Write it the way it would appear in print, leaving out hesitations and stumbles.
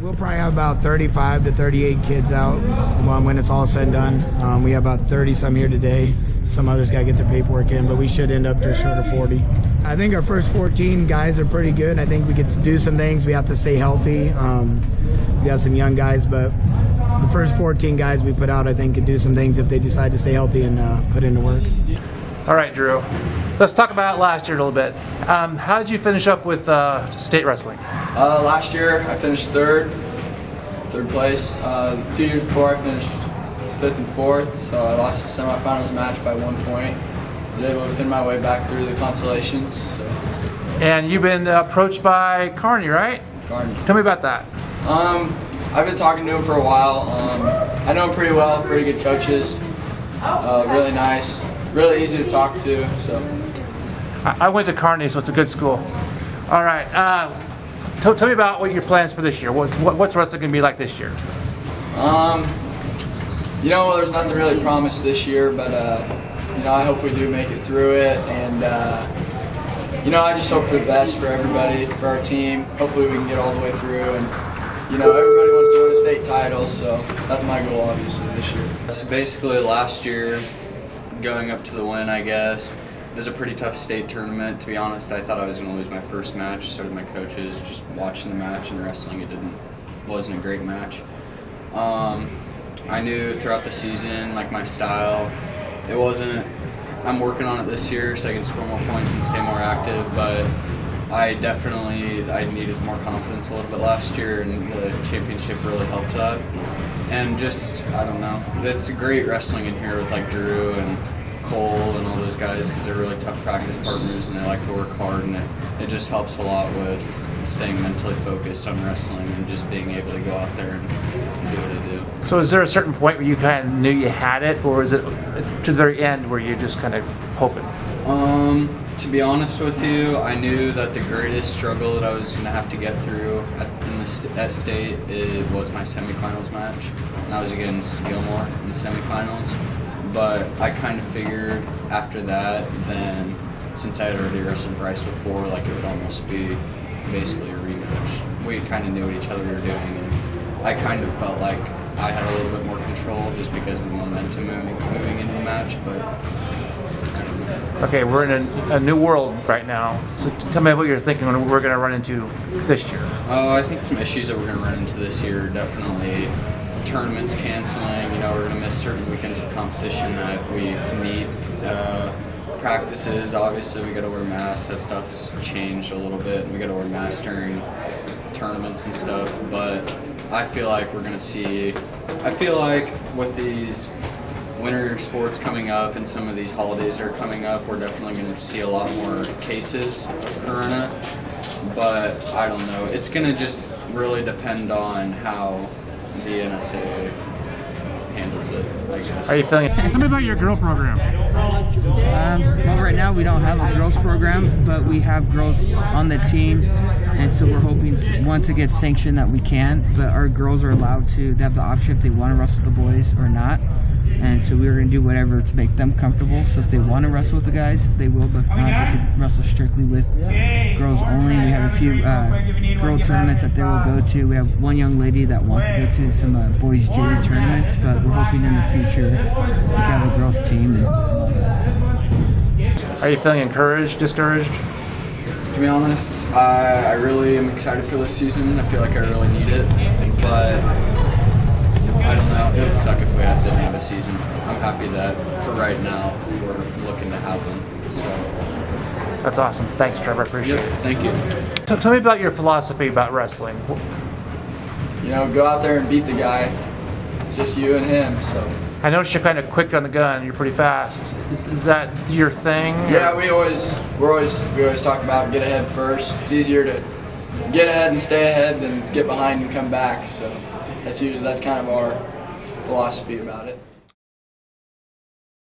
We'll probably have about 35 to 38 kids out when it's all said and done. We have about 30-some here today. Some others got to get their paperwork in, but we should end up just short of 40. I think our first 14 guys are pretty good. I think we get to do some things. We have to stay healthy. We got some young guys, but the first 14 guys we put out, I think, can do some things if they decide to stay healthy and put in the work. All right, Drew. Let's talk about last year a little bit. How did you finish up with state wrestling? Last year I finished third place. 2 years before I finished 5th and 4th, so I lost the semifinals match by 1 point. I was able to pin my way back through the consolations. So. And you've been approached by Carney, right? Carney. Tell me about that. I've been talking to him for a while. I know him pretty well, pretty good coaches. Really nice, really easy to talk to. So. I went to Carney, so it's a good school. All right. Tell me about what your plans for this year. What's wrestling going to be like this year? You know, there's nothing really promised this year, but you know, I hope we do make it through it, and you know, I just hope for the best for everybody, for our team. Hopefully, we can get all the way through, and you know, everybody wants to win a state title, so that's my goal, obviously, this year. So basically, last year, going up to the win, I guess. It was a pretty tough state tournament. To be honest, I thought I was going to lose my first match. So did my coaches. Just watching the match and wrestling, it wasn't a great match. I knew throughout the season, like my style, it wasn't. I'm working on it this year so I can score more points and stay more active. But I needed more confidence a little bit last year, and the championship really helped that. And just, I don't know, it's great wrestling in here with like Drew and Cole and all those guys, because they're really tough practice partners and they like to work hard, and it just helps a lot with staying mentally focused on wrestling and just being able to go out there and do what I do. So is there a certain point where you kind of knew you had it, or is it to the very end where you're just kind of hoping? To be honest with you, I knew that the greatest struggle that I was going to have to get through at state was my semifinals match, and that was against Gilmore in the semifinals. But I kind of figured after that, then since I had already wrestled Bryce before, like it would almost be basically a rematch. We kind of knew what each other were doing, and I kind of felt like I had a little bit more control just because of the momentum moving into the match. But I don't know. Okay, we're in a new world right now. So tell me what you're thinking when we're going to run into this year. I think some issues that we're going to run into this year are definitely tournaments canceling. You know, we're going to miss certain weekends of competition that we need. Practices, obviously, we got to wear masks. That stuff's changed a little bit. We got to wear masks during tournaments and stuff. But I feel like we're going to see. I feel like with these winter sports coming up and some of these holidays that are coming up, we're definitely going to see a lot more cases of corona. But I don't know. It's going to just really depend on how the NSA handles it, I guess. How are you feeling? Tell me about your girl program. Well, right now we don't have a girls program, but we have girls on the team, and so we're hoping once it gets sanctioned that we can. But our girls are allowed to, they have the option if they want to wrestle the boys or not. And so we're going to do whatever to make them comfortable. So if they want to wrestle with the guys, they will. But if not, they can wrestle strictly with girls only. We have a few girl tournaments that they will go to. We have one young lady that wants to go to some boys jury tournaments. But we're hoping in the future we can have a girls team and all that. So. Are you feeling encouraged, discouraged? To be honest, I really am excited for this season. I feel like I really need it. But I don't know. It would suck if we didn't have a season. I'm happy that for right now we're looking to have one. So that's awesome. Thanks, Trevor. I appreciate it. Thank you. So tell me about your philosophy about wrestling. You know, go out there and beat the guy. It's just you and him. So I noticed you're kind of quick on the gun. You're pretty fast. Is that your thing? Yeah, we always talk about get ahead first. It's easier to get ahead and stay ahead than get behind and come back. So that's kind of our philosophy about it.